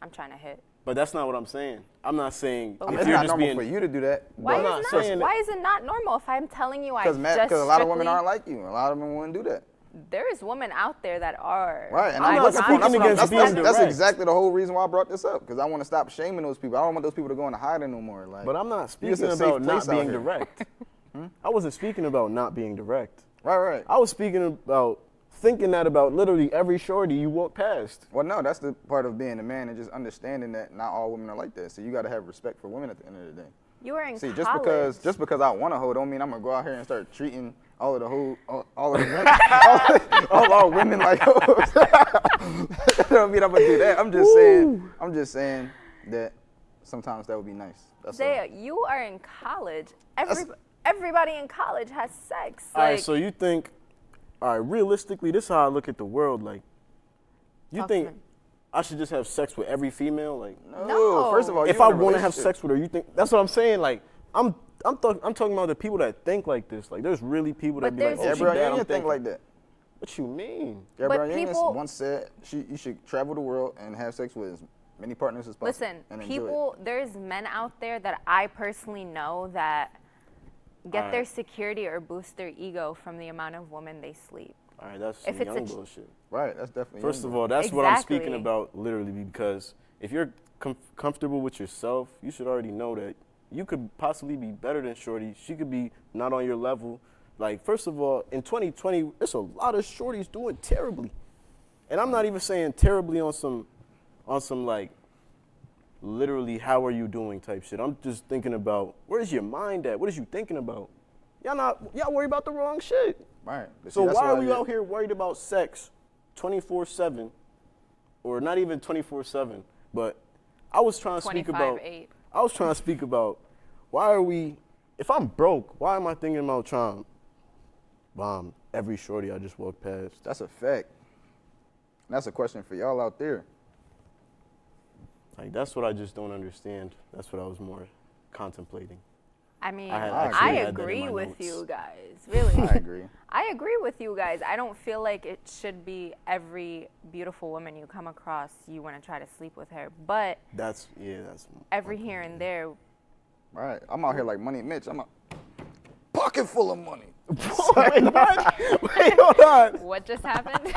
I'm trying to hit. But that's not what I'm saying. I'm not saying But if It's you're not just normal being. for you to do that. Why not is, saying why is it not normal if I'm telling you I Because just a lot of women strictly- aren't like you. A lot of them wouldn't do that. There is women out there that are. Right, and I'm not speaking against being that's direct. exactly the whole reason why I brought this up, because I want to stop shaming those people. I don't want those people to go into hiding no more. Like, But I'm not it's speaking a safe about place not out being here. direct. I wasn't speaking about not being direct. Right. I was speaking about thinking that about literally every shorty you walk past. Well, no, that's the part of being a man and just understanding that not all women are like that. So you got to have respect for women at the end of the day. You were in See, college. just because I want a hoe, don't mean I'm gonna go out here and start treating all of the all of the women, all our women like hoes. That don't mean I'm gonna do that. I'm just saying that sometimes that would be nice. That's all. Zaya, you are in college. Everybody in college has sex. All right, so you think, all right, realistically, this is how I look at the world. Like, you Talk to think me. I should just have sex with every female? Like, No. First of all, if I want to have sex with her, you think that's what I'm saying? Like, I'm talking about the people that think like this. Like, there's really people that But be like, there's- oh, she Gabrielle bad, I'm Union think thinking. like that. What you mean? Gabrielle Union people- once said you should travel the world and have sex with as many partners as possible. Listen, and enjoy it. people, there's men out there that I personally know that get their security or boost their ego from the amount of women they sleep. All right, that's If some it's young a ch- bullshit. Right, that's definitely. First young of girl. all, that's what I'm speaking Exactly. about, literally, because if you're comfortable with yourself, you should already know that you could possibly be better than Shorty. She could be not on your level. Like, first of all, in 2020, there's a lot of Shorties doing terribly. And I'm not even saying terribly on some like, literally how are you doing type shit. I'm just thinking about where's your mind at? What is you thinking about? Y'all worry about the wrong shit. Right. But So see, that's why are what I we did. out here worried about sex 24/7, or not even 24/7? But I was trying to speak about. 25/8. I was trying to speak about why are we? If I'm broke, why am I thinking about trying to bomb every shorty I just walked past? That's a fact. That's a question for y'all out there. Like that's what I just don't understand. That's what I was more contemplating. I mean, I I had that in agree my with notes. you guys. Really. I agree. I agree with you guys. I don't feel like it should be every beautiful woman you come across, you want to try to sleep with her. But That's every here and there, Right. I'm out here like Money Mitch. I'm a pocket full of money. Wait, what? Wait, hold on. what just happened?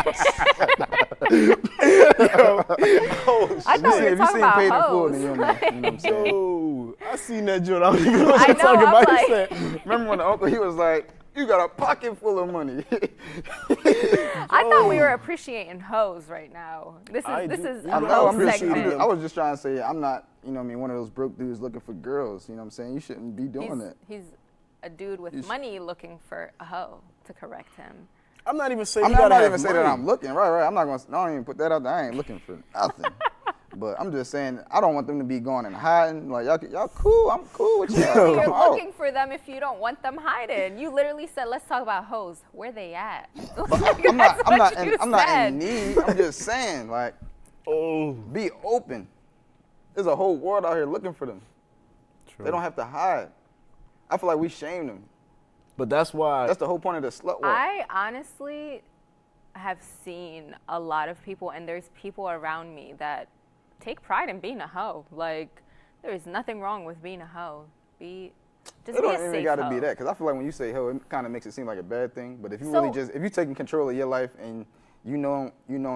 Oh, I thought we were If you talking seen about Paid in Full, hoes. then you know what I'm saying. yo, I seen that joint. I don't even know what I you're know, talking I'm about. like- You said, Remember when the uncle, he was like, you got a pocket full of money. I thought we were appreciating hoes right now. This I is do- a I know, hoe I'm just- segment. I was just trying to say, I'm not, you know what I mean, one of those broke dudes looking for girls. You know what I'm saying? You shouldn't be doing that. He's a dude with money looking for a hoe, to correct him. I'm not even saying I'm you not, gotta not have even saying that money. I'm looking. Right. I'm not going to, I don't even put that out there. I ain't looking for nothing. But I'm just saying, I don't want them to be going and hiding. Like, y'all cool. I'm cool with y'all. You're I'm out. looking for them if you don't want them hiding. You literally said, let's talk about hoes. Where they at? I'm not said. in need. I'm just saying, like, Oh, be open. There's a whole world out here looking for them. true. They don't have to hide. I feel like we shame them. But that's why. That's the whole point of the slut walk. I honestly have seen a lot of people, and there's people around me that take pride in being a hoe. Like, there is nothing wrong with being a hoe. Just It be don't a even safe gotta hoe. be that, because I feel like when you say hoe, it kind of makes it seem like a bad thing. But if you So- really if you're taking control of your life and you knowing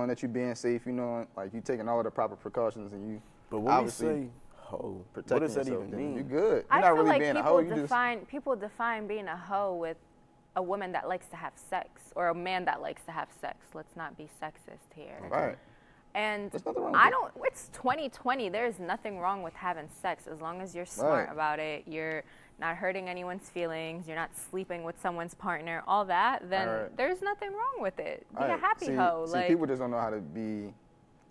that you're being safe, you knowing like you taking all of the proper precautions and you But when we obviously say hoe, protecting what does that yourself, even then mean? you good. You're I not feel really like being a people hoe. You just people define being a hoe with a woman that likes to have sex or a man that likes to have sex. Let's not be sexist here. right. And There's nothing wrong with it. it's 2020. There's nothing wrong with having sex as long as you're smart Right. about it. You're not hurting anyone's feelings. You're not sleeping with someone's partner. All that. Then Right. there's nothing wrong with it. Be a Right. happy see, hoe. See, Like, people just don't know how to be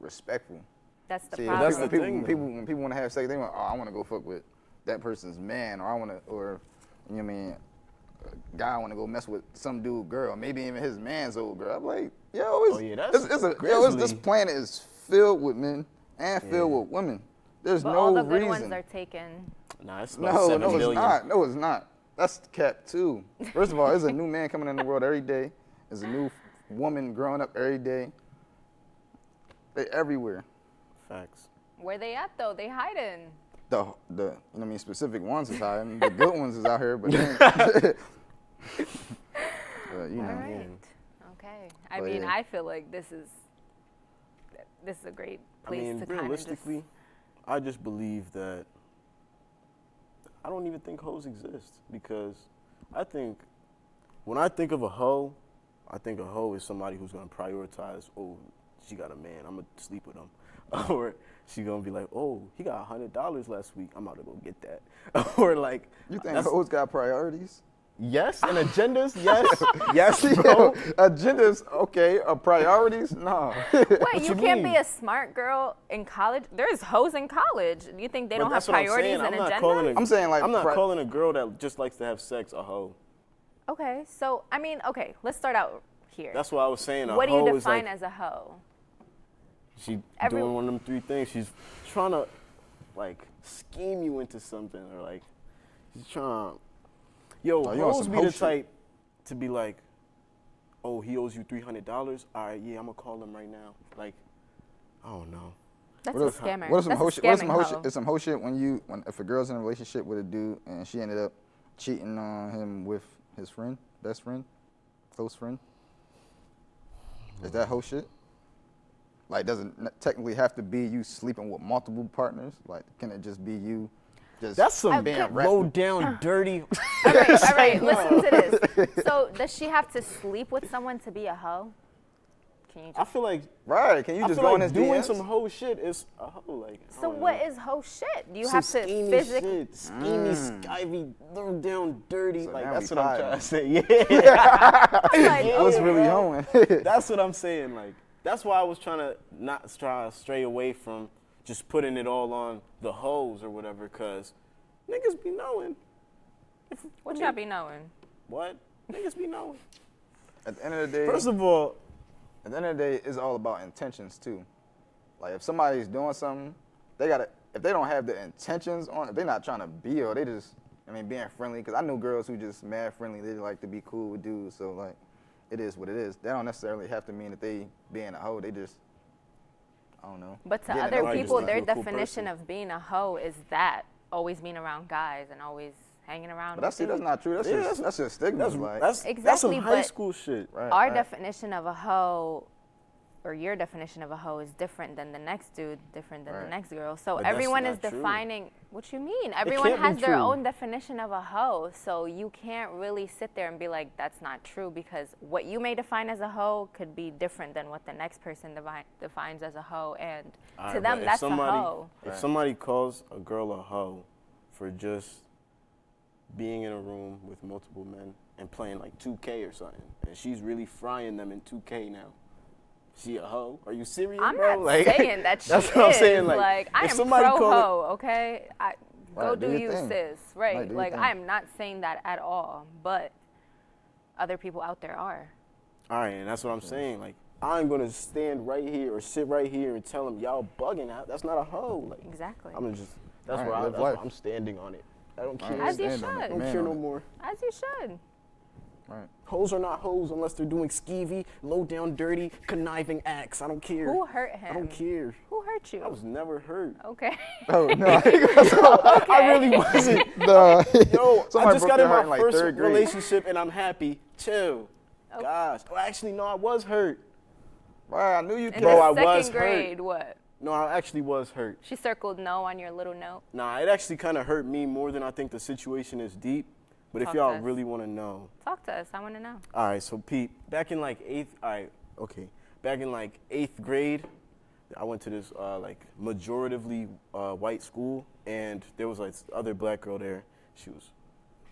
respectful. that's the See, problem. that's the thing, when people want to have sex, they want, oh, I want to go fuck with that person's man, or you know what I mean, a guy want to go mess with some dude girl, maybe even his man's old girl. I'm like, yo, this grizzly. planet is filled with men and filled with women. There's but no all the good reason. ones are taken. Nah, it's about No, 7 no, it's billion. not. No, it's not. That's cap too. First of all, there's a new man coming in the world every day. There's a new woman growing up every day. They everywhere. Facts. Where they at though? They hiding. The you know what I mean, specific ones is hiding. The good ones is out here, but then, you know. All right. Okay. I But mean, yeah. I feel like this is a great I place mean, to kind of just. realistically, I just believe that I don't even think hoes exist, because I think when I think of a hoe, I think a hoe is somebody who's gonna prioritize, oh, she got a man, I'm gonna sleep with him. Or she gonna be like, oh, he got $100 last week, I'm about to go get that. Or like, You think that's- hoes got priorities? yes, and agendas, yes, yes, bro. Agendas, okay. Priorities, no. Wait, What you you can't mean? be a smart girl in college? There's hoes in college. You think they But don't have that's what I'm priorities saying. and I'm not agendas? calling I'm saying, like, I'm not calling a girl that just likes to have sex a hoe. Okay, so I mean, okay, let's start out here. That's what I was saying. A What do hoe you is like, define as a hoe? she Every- doing one of them 3 things. She's trying to like scheme you into something, or like she's trying. Yo, Oh, you on hoes some be hoe the shit. type to be like, oh, he owes you $300. All right, yeah, I'm gonna call him right now. Like, I don't know. That's What a if- scammer. What if some That's hoe a shit? What if some scamming hoe hoe. shit? It's some hoe shit when if a girl's in a relationship with a dude and she ended up cheating on him with his friend, best friend, close friend. Is that hoe shit? Like, doesn't technically have to be you sleeping with multiple partners? Like, can it just be you? Just That's some being low down, dirty. All right, listen to this. So, does she have to sleep with someone to be a hoe? Can you I just? feel like Right? Can you I just feel go in like his doing DMs? some hoe shit is a hoe. Like I So don't what know. is hoe shit? Do you Some have to schemy physically? shit, schemy, skivy, low down, dirty. So like now that's we what I'm tied trying now. to say. Yeah, Like, Yeah, What's really bro. hoeing? That's what I'm saying. Like that's why I was trying to not try to stray away from just putting it all on the hoes or whatever, cause niggas be knowing. what y'all be knowing? What? Niggas be knowing. At the end of the day, First of all, at the end of the day, it's all about intentions too. Like if somebody's doing something, they gotta. If they don't have the intentions on, if they're not trying to be, or they just, being friendly. Because I know girls who just mad friendly. They like to be cool with dudes. So like, it is what it is. They don't necessarily have to mean that they being a hoe. They just, I don't know. But to getting other know Right, people, just their think you're a cool definition person. of being a hoe is that always being around guys and always hanging around. But that's with dudes. not true. That's Yeah, just that's just stigma. that's like, that's some Exactly, high but school shit. right, Our right. definition of a hoe, or your definition of a hoe, is different than the next dude, different than the Right. next girl. So But that's everyone is not true. defining. What you mean? Everyone can't be has their true. own definition of a hoe. So you can't really sit there and be like, that's not true, because what you may define as a hoe could be different than what the next person defines as a hoe, and All to right, them but that's a hoe. If Right. somebody calls a girl a hoe for just being in a room with multiple men and playing like 2K or something, and she's really frying them in 2K now, she a hoe? Are you serious, I'm bro? not Like, saying that she that's is. what I'm saying. Like, I if am somebody pro call it- hoe, okay? Go Right, do do your you, thing. sis. Right, Right? do your Like, thing. I am not saying that at all, but other people out there are. All right, and that's what I'm saying. Like, I'm gonna stand right here or sit right here and tell them y'all bugging out. That's not a hoe. Like, Exactly. I'm gonna just. That's Right, where live that's life. where I'm standing on it. I don't Right, care. As you stand on it, should. I don't man care on no it. more. As you should. Right. Hoes are not hoes unless they're doing skeevy, low down, dirty, conniving acts. I don't care. Who hurt him? I don't care. Who hurt you? I was never hurt. Okay. Oh no. I really wasn't. No. Yo, I Somebody just broke got their in heart my in, like, first third grade. relationship and I'm happy. Chill. Okay. Gosh. Oh, actually, no, I was hurt. Right, I knew you In could. Bro, I the second was hurt. grade, what? No, I actually was hurt. She circled no on your little note. Nah, it actually kind of hurt me more than I think the situation is deep. But if Talk y'all to us. really want to know. Talk to us. I want to know. All right, so Pete, back in like back in like 8th grade, I went to this like majoritively white school, and there was like this other black girl there.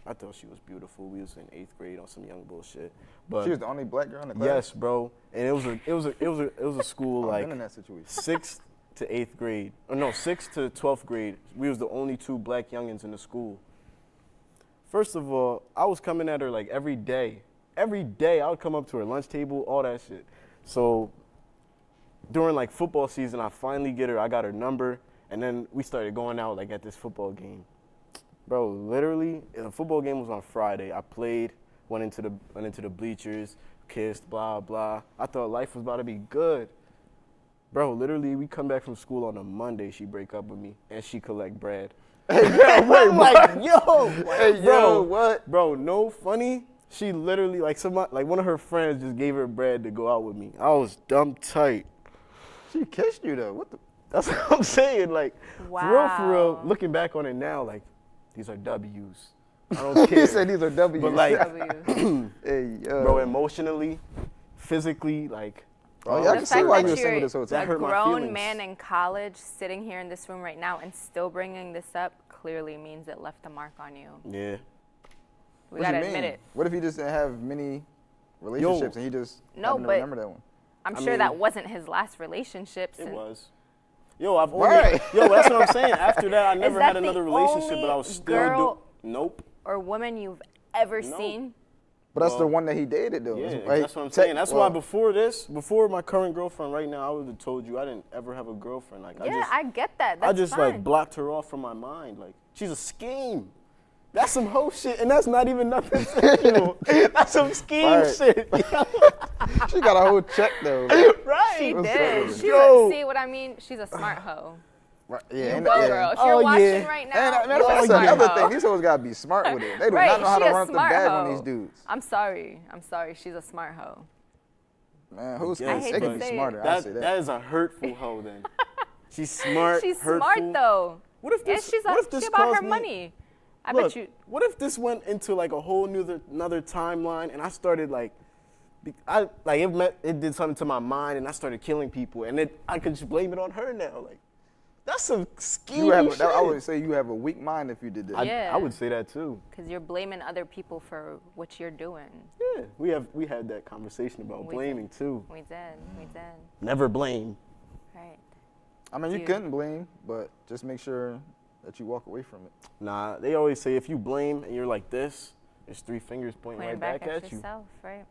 I thought she was beautiful. We was in 8th grade on some young bullshit. But She was the only black girl in the class. yes, bro, and it was a school I've like been in that situation. 6th to 8th grade, or no, 6th to 12th grade. We was the only 2 black youngins in the school. First of all, I was coming at her like every day. Every day I would come up to her lunch table, all that shit. So during like football season, I finally get her. I got her number, and then we started going out like at this football game. Bro, literally, the football game was on Friday. I played, went into the bleachers, kissed, blah blah. I thought life was about to be good. Bro, literally, we come back from school on a Monday. She break up with me, and she collect bread. Wait, what? Yo, Hey, yo, what? Bro, no funny. She literally like one of her friends just gave her bread to go out with me. I was dumb tight. She kissed you though. What the? That's what I'm saying. Like, for Wow. real, looking back on it now, like, these are W's. I don't care. You said these are W's. But like, W. hey, yo. bro, emotionally, physically, like, Oh, yeah, I The can see fact why that you were single you're this whole That a time. hurt my grown feelings. man in college sitting here in this room right now and still bringing this up clearly means it left a mark on you. yeah. We What gotta you admit mean? it. What if he just didn't have many relationships and he just No, happened to but- remember that one? I'm I sure that mean- wasn't his last relationship. It since- was. Yo, I've only, Right. yo, that's what I'm saying. After that, I never that had the another relationship, only but I was still girl- Nope. Or woman you've ever No. seen. But that's the Well, one that he dated though. Yeah, Right? that's what I'm saying. That's why before my current girlfriend right now, I would have told you I didn't ever have a girlfriend. Like, Yeah, I get that. That's I just fine. like blocked her off from my mind. Like, she's a scheme. That's some hoe shit, and that's not even nothing sexual. That's some scheme Right. shit. She got a whole check though. Like, Right. She What's did. up with it? She Yo. see what I mean? She's a smart hoe. right, You yeah, and, go, yeah. girl. If you're Oh, watching yeah. right And now, matter of you're fact, a that's smart another hoe. thing. These hoes gotta be smart with it. They do Right, not know how she to a run up the smart bag hoe. on these dudes. I'm sorry. She's a smart hoe. Man, who's I hate they to can be say it. smarter. I say That is a hurtful hoe. Then she's smart. She's hurtful. smart though. What if And this? she's what if this she about her caused me- money. I Look, bet you. what if this went into like a whole another timeline, and I started like It did something to my mind, and I started killing people, and I could just blame it on her now. Like, that's some skeevy shit. I would say you have a weak mind if you did that. Yeah. I would say that too. Because you're blaming other people for what you're doing. Yeah, we had that conversation about blaming too. We did. Never blame. Right. I mean, you couldn't blame, but just make sure that you walk away from it. Nah, they always say if you blame and you're like this, there's 3 fingers pointing Pointing right back at you. yourself, right?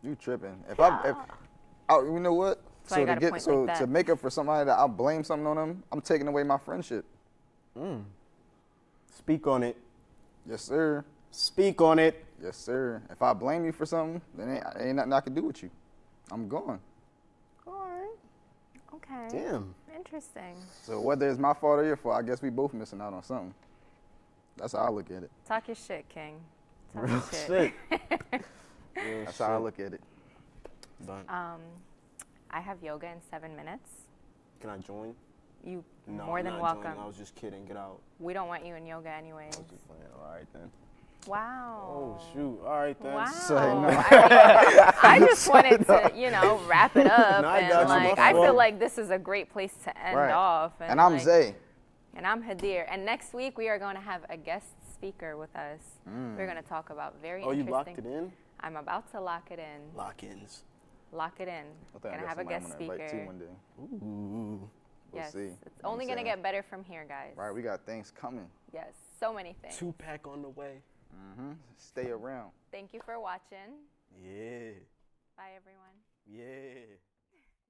You tripping. You know what? So you gotta point like that. To make up for somebody that I blame something on them, I'm taking away my friendship. Speak on it. Yes, sir. Speak on it. Yes, sir. If I blame you for something, then ain't nothing I can do with you. I'm gone. All right. Okay. Damn. Interesting. So whether it's my fault or your fault, I guess we both missing out on something. That's how I look at it. Talk your shit, King. Talk Real your shit. That's how I look at it. Done. I have yoga in 7 minutes. Can I join? You No, more I'm than not welcome. joining. I was just kidding. Get out. We don't want you in yoga anyways. I was just playing. All right then. Wow. Oh shoot. All right then. Wow. Say no. I just wanted to, wrap it up. No, I and got you. like, My I feel fault. like this is a great place to end off. And I'm Zay. And I'm Hadir. And next week we are going to have a guest speaker with us. We're going to talk about very interesting. You locked it in? I'm about to lock it in. Lock-ins. Lock it in. Going to have a guest speaker. One day. Ooh. We'll yes. see. It's only going to get better from here, guys. Right, we got things coming. Yes, so many things. 2-pack on the way. Stay around. Thank you for watching. Yeah. Bye, everyone. Yeah.